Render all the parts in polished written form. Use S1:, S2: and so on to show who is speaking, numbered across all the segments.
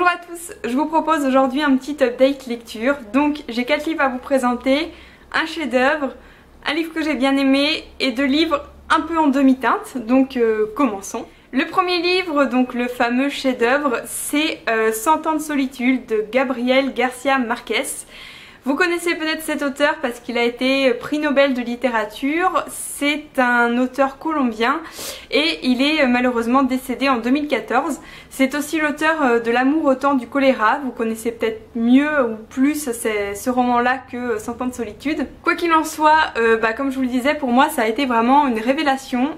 S1: Bonjour à tous, je vous propose aujourd'hui un petit update lecture. Donc j'ai 4 livres à vous présenter, un chef-d'œuvre, un livre que j'ai bien aimé et 2 livres un peu en demi-teinte. Donc commençons. Le premier livre, donc le fameux chef-d'œuvre, c'est 100 ans de solitude de Gabriel García Márquez. Vous connaissez peut-être cet auteur parce qu'il a été prix Nobel de littérature. C'est un auteur colombien et il est malheureusement décédé en 2014. C'est aussi l'auteur de L'amour au temps du choléra. Vous connaissez peut-être mieux ou plus ce roman-là que 100 ans de solitude. Quoi qu'il en soit, comme je vous le disais, pour moi ça a été vraiment une révélation.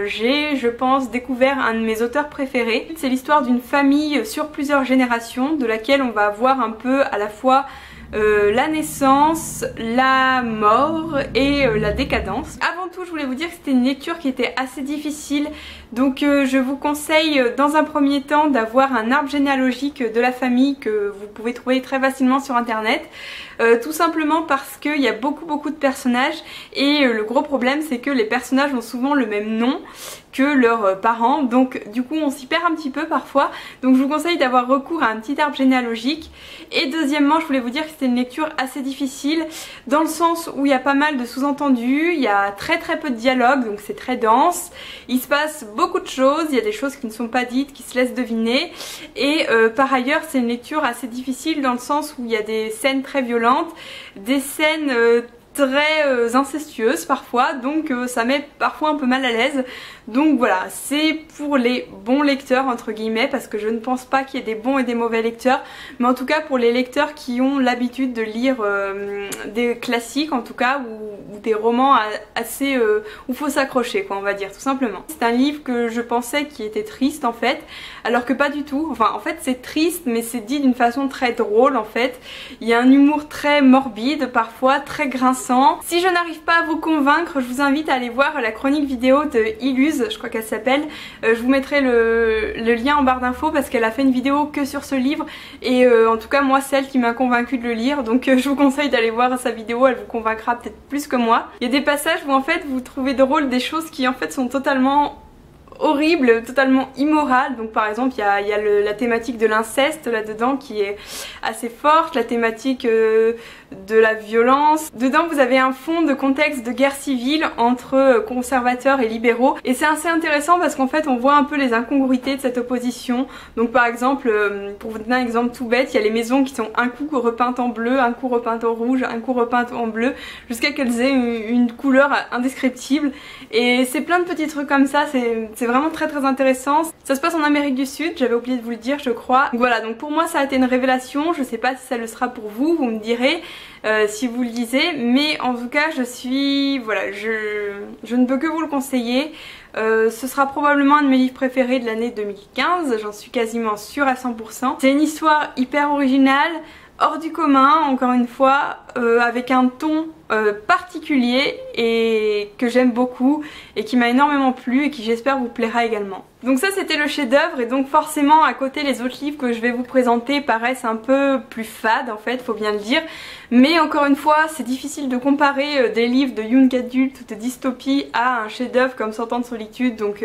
S1: J'ai, je pense, découvert un de mes auteurs préférés. C'est l'histoire d'une famille sur plusieurs générations de laquelle on va voir un peu à la fois la naissance, la mort et la décadence. Avant tout, je voulais vous dire que c'était une lecture qui était assez difficile, donc je vous conseille dans un premier temps d'avoir un arbre généalogique de la famille que vous pouvez trouver très facilement sur internet. Tout simplement parce qu'il y a beaucoup de personnages et le gros problème c'est que les personnages ont souvent le même nom que leurs parents, donc du coup on s'y perd un petit peu parfois, donc je vous conseille d'avoir recours à un petit arbre généalogique. Et deuxièmement, je voulais vous dire que c'était une lecture assez difficile dans le sens où il y a pas mal de sous-entendus, il y a très peu de dialogue, donc c'est très dense, il se passe beaucoup de choses, il y a des choses qui ne sont pas dites, qui se laissent deviner, et par ailleurs c'est une lecture assez difficile dans le sens où il y a des scènes très violentes, des scènes très incestueuses parfois, donc ça met parfois un peu mal à l'aise. Donc voilà, c'est pour les bons lecteurs entre guillemets, parce que je ne pense pas qu'il y ait des bons et des mauvais lecteurs, mais en tout cas pour les lecteurs qui ont l'habitude de lire des classiques en tout cas, ou des romans assez où faut s'accrocher quoi, on va dire tout simplement. C'est un livre que je pensais qui était triste en fait, alors que pas du tout. Enfin en fait c'est triste mais c'est dit d'une façon très drôle en fait. Il y a un humour très morbide parfois, très grinçant. Si je n'arrive pas à vous convaincre, je vous invite à aller voir la chronique vidéo de Illuse, je crois qu'elle s'appelle. Je vous mettrai le lien en barre d'infos parce qu'elle a fait une vidéo que sur ce livre et en tout cas moi celle qui m'a convaincue de le lire, donc je vous conseille d'aller voir sa vidéo, elle vous convaincra peut-être plus que moi. Il y a des passages où en fait vous trouvez drôle des choses qui en fait sont totalement horrible, totalement immoral. Donc par exemple il y a la thématique de l'inceste là-dedans qui est assez forte, la thématique de la violence. Dedans vous avez un fond de contexte de guerre civile entre conservateurs et libéraux et c'est assez intéressant parce qu'en fait on voit un peu les incongruités de cette opposition. Donc par exemple, pour vous donner un exemple tout bête, il y a les maisons qui sont un coup repeintes en bleu, un coup repeintes en rouge, un coup repeintes en bleu, jusqu'à qu'elles aient une couleur indescriptible, et c'est plein de petits trucs comme ça, c'est vraiment très intéressant. Ça se passe en Amérique du Sud, j'avais oublié de vous le dire je crois. Voilà, donc pour moi ça a été une révélation, je sais pas si ça le sera pour vous, vous me direz si vous le lisez, mais en tout cas je suis, voilà, je ne peux que vous le conseiller. Ce sera probablement un de mes livres préférés de l'année 2015, j'en suis quasiment sûre à 100%. C'est une histoire hyper originale, hors du commun, encore une fois, avec un ton particulier et que j'aime beaucoup et qui m'a énormément plu et qui j'espère vous plaira également. Donc ça c'était le chef-d'œuvre, et donc forcément à côté les autres livres que je vais vous présenter paraissent un peu plus fades en fait, faut bien le dire, mais encore une fois c'est difficile de comparer des livres de young adult ou de dystopie à un chef-d'œuvre comme 100 ans de solitude, donc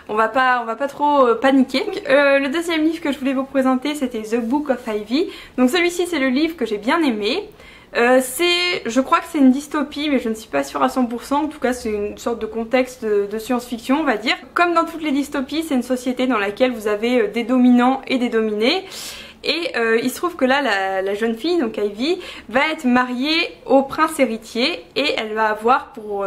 S1: on va pas trop paniquer. Le deuxième livre que je voulais vous présenter c'était The Book of Ivy. Donc celui-ci c'est le livre que j'ai bien aimé. Je crois que c'est une dystopie mais je ne suis pas sûre à 100%, en tout cas c'est une sorte de contexte de science-fiction on va dire. Comme dans toutes les dystopies, c'est une société dans laquelle vous avez des dominants et des dominés. Et il se trouve que là la jeune fille, donc Ivy, va être mariée au prince héritier et elle va avoir pour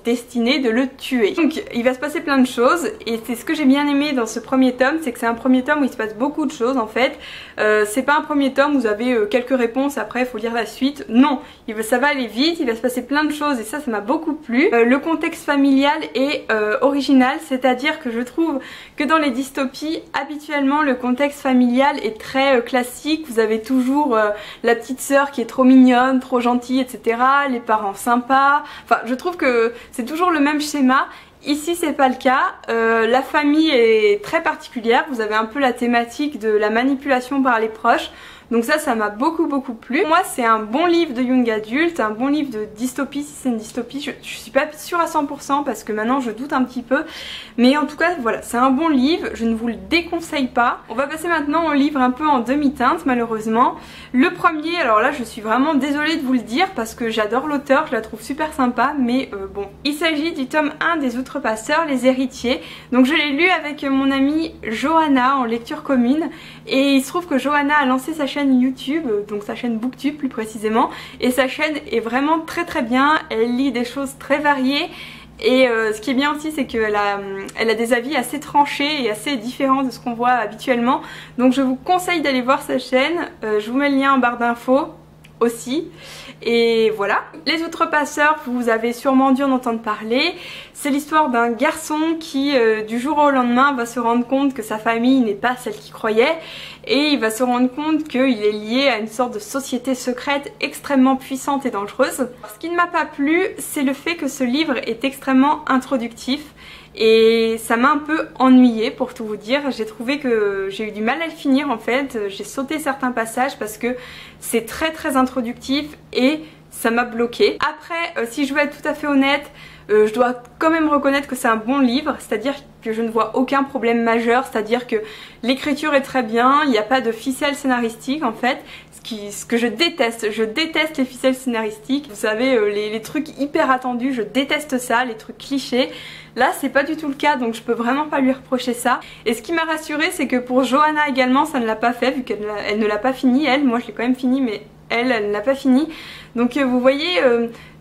S1: destinée de le tuer. Donc il va se passer plein de choses et c'est ce que j'ai bien aimé dans ce premier tome, c'est que c'est un premier tome où il se passe beaucoup de choses en fait. C'est pas un premier tome où vous avez quelques réponses, après il faut lire la suite. Non, ça va aller vite, il va se passer plein de choses et ça m'a beaucoup plu. Le contexte familial est original, c'est-à-dire que je trouve que dans les dystopies, habituellement le contexte familial est très classique. Vous avez toujours la petite sœur qui est trop mignonne, trop gentille, etc. Les parents sympas. Enfin, je trouve que c'est toujours le même schéma. Ici c'est pas le cas, la famille est très particulière, vous avez un peu la thématique de la manipulation par les proches, Donc ça m'a beaucoup plu. Moi c'est un bon livre de young adulte, un bon livre de dystopie si c'est une dystopie. Je suis pas sûre à 100% parce que maintenant je doute un petit peu. Mais en tout cas voilà, c'est un bon livre, je ne vous le déconseille pas. On va passer maintenant au livre un peu en demi-teinte malheureusement. Le premier, alors là je suis vraiment désolée de vous le dire parce que j'adore l'auteur, je la trouve super sympa, mais bon. Il s'agit du tome 1 des Outrepasseurs, les héritiers. Donc je l'ai lu avec mon amie Johanna en lecture commune et il se trouve que Johanna a lancé sa chaîne YouTube, donc sa chaîne Booktube plus précisément, et sa chaîne est vraiment très bien, elle lit des choses très variées. Et ce qui est bien aussi, c'est qu'elle a des avis assez tranchés et assez différents de ce qu'on voit habituellement. Donc je vous conseille d'aller voir sa chaîne, je vous mets le lien en barre d'infos aussi. Et voilà. Les Outrepasseurs, vous avez sûrement dû en entendre parler. C'est l'histoire d'un garçon qui du jour au lendemain va se rendre compte que sa famille n'est pas celle qu'il croyait. Et il va se rendre compte qu'il est lié à une sorte de société secrète extrêmement puissante et dangereuse. Ce qui ne m'a pas plu, c'est le fait que ce livre est extrêmement introductif. Et ça m'a un peu ennuyée pour tout vous dire. J'ai trouvé que j'ai eu du mal à le finir en fait. J'ai sauté certains passages parce que c'est très introductif et ça m'a bloqué. Après, si je veux être tout à fait honnête, je dois quand même reconnaître que c'est un bon livre, c'est-à-dire que je ne vois aucun problème majeur, c'est-à-dire que l'écriture est très bien, il n'y a pas de ficelle scénaristique en fait. Ce que je déteste les ficelles scénaristiques, vous savez les trucs hyper attendus, je déteste ça, les trucs clichés. Là c'est pas du tout le cas, donc je peux vraiment pas lui reprocher ça. Et ce qui m'a rassurée, c'est que pour Johanna également ça ne l'a pas fait, vu qu'elle ne l'a pas fini, elle, moi je l'ai quand même fini, mais elle ne l'a pas fini. Donc vous voyez,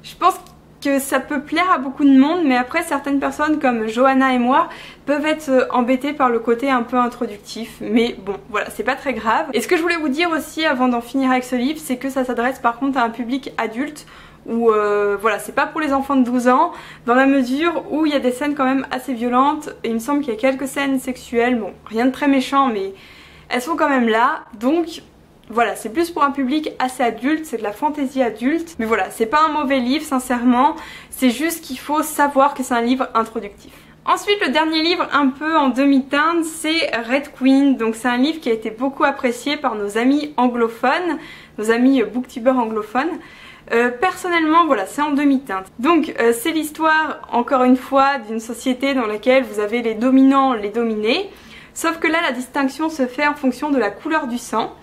S1: je pense que ça peut plaire à beaucoup de monde, mais après certaines personnes comme Johanna et moi peuvent être embêtées par le côté un peu introductif, mais bon voilà, c'est pas très grave. Et ce que je voulais vous dire aussi avant d'en finir avec ce livre, c'est que ça s'adresse par contre à un public adulte, où voilà, c'est pas pour les enfants de 12 ans, dans la mesure où il y a des scènes quand même assez violentes, et il me semble qu'il y a quelques scènes sexuelles, bon rien de très méchant, mais elles sont quand même là, donc voilà, c'est plus pour un public assez adulte, c'est de la fantaisie adulte. Mais voilà, c'est pas un mauvais livre, sincèrement. C'est juste qu'il faut savoir que c'est un livre introductif. Ensuite, le dernier livre un peu en demi-teinte, c'est Red Queen. Donc c'est un livre qui a été beaucoup apprécié par nos amis anglophones, nos amis booktubeurs anglophones. Personnellement, voilà, c'est en demi-teinte. Donc c'est l'histoire, encore une fois, d'une société dans laquelle vous avez les dominants, les dominés. Sauf que là, la distinction se fait en fonction de la couleur du sang.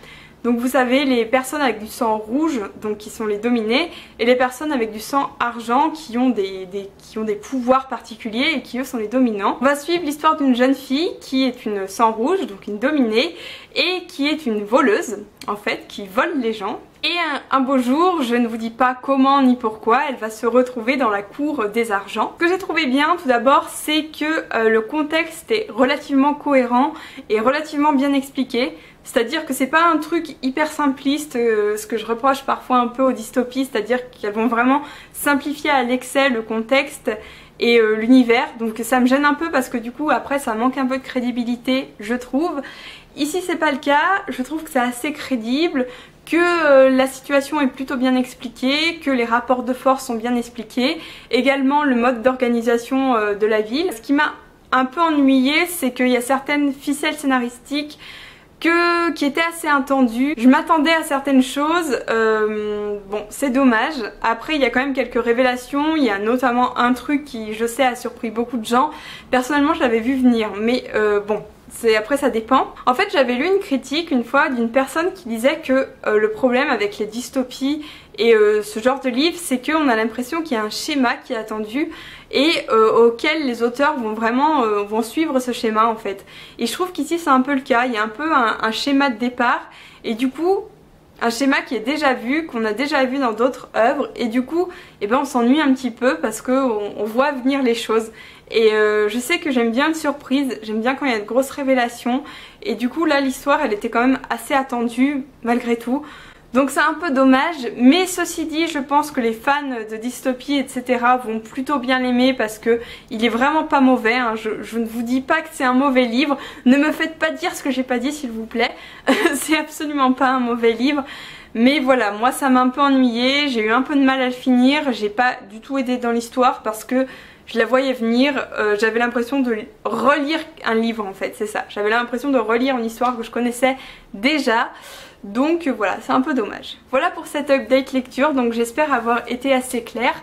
S1: Donc vous savez, les personnes avec du sang rouge, donc qui sont les dominés, et les personnes avec du sang argent qui ont des pouvoirs particuliers et qui eux sont les dominants. On va suivre l'histoire d'une jeune fille qui est une sang rouge, donc une dominée, et qui est une voleuse, en fait, qui vole les gens. Et un beau jour, je ne vous dis pas comment ni pourquoi, elle va se retrouver dans la cour des argents. Ce que j'ai trouvé bien tout d'abord, c'est que le contexte est relativement cohérent et relativement bien expliqué. C'est-à-dire que c'est pas un truc hyper simpliste, ce que je reproche parfois un peu aux dystopies, c'est-à-dire qu'elles vont vraiment simplifier à l'excès le contexte et l'univers. Donc ça me gêne un peu parce que du coup après ça manque un peu de crédibilité, je trouve. Ici c'est pas le cas, je trouve que c'est assez crédible, que la situation est plutôt bien expliquée, que les rapports de force sont bien expliqués, également le mode d'organisation de la ville. Ce qui m'a un peu ennuyé, c'est qu'il y a certaines ficelles scénaristiques qui étaient assez attendues. Je m'attendais à certaines choses, bon c'est dommage. Après il y a quand même quelques révélations, il y a notamment un truc qui je sais a surpris beaucoup de gens. Personnellement je l'avais vu venir, mais bon. Après ça dépend. En fait j'avais lu une critique une fois d'une personne qui disait que le problème avec les dystopies et ce genre de livre, c'est qu'on a l'impression qu'il y a un schéma qui est attendu et auquel les auteurs vont vraiment vont suivre ce schéma en fait. Et je trouve qu'ici c'est un peu le cas, il y a un peu un schéma de départ et du coup un schéma qui est déjà vu, qu'on a déjà vu dans d'autres œuvres et du coup eh ben, on s'ennuie un petit peu parce qu'on voit venir les choses. Et je sais que j'aime bien une surprise, j'aime bien quand il y a de grosses révélations et du coup là l'histoire elle était quand même assez attendue malgré tout. Donc c'est un peu dommage, mais ceci dit je pense que les fans de dystopie etc vont plutôt bien l'aimer parce que il est vraiment pas mauvais, hein. Je ne vous dis pas que c'est un mauvais livre, ne me faites pas dire ce que j'ai pas dit s'il vous plaît, c'est absolument pas un mauvais livre. Mais voilà, moi ça m'a un peu ennuyé, j'ai eu un peu de mal à le finir, j'ai pas du tout aidé dans l'histoire parce que je la voyais venir, j'avais l'impression de relire un livre en fait, c'est ça. J'avais l'impression de relire une histoire que je connaissais déjà. Donc voilà, c'est un peu dommage. Voilà pour cette update lecture, donc j'espère avoir été assez claire.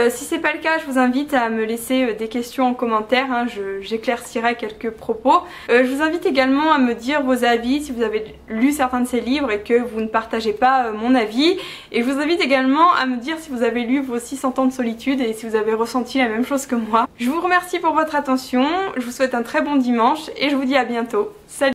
S1: Si c'est pas le cas, je vous invite à me laisser des questions en commentaire, hein, j'éclaircirai quelques propos. Je vous invite également à me dire vos avis si vous avez lu certains de ces livres et que vous ne partagez pas mon avis. Et je vous invite également à me dire si vous avez lu vos 600 ans de solitude et si vous avez ressenti la même chose que moi. Je vous remercie pour votre attention, je vous souhaite un très bon dimanche et je vous dis à bientôt. Salut!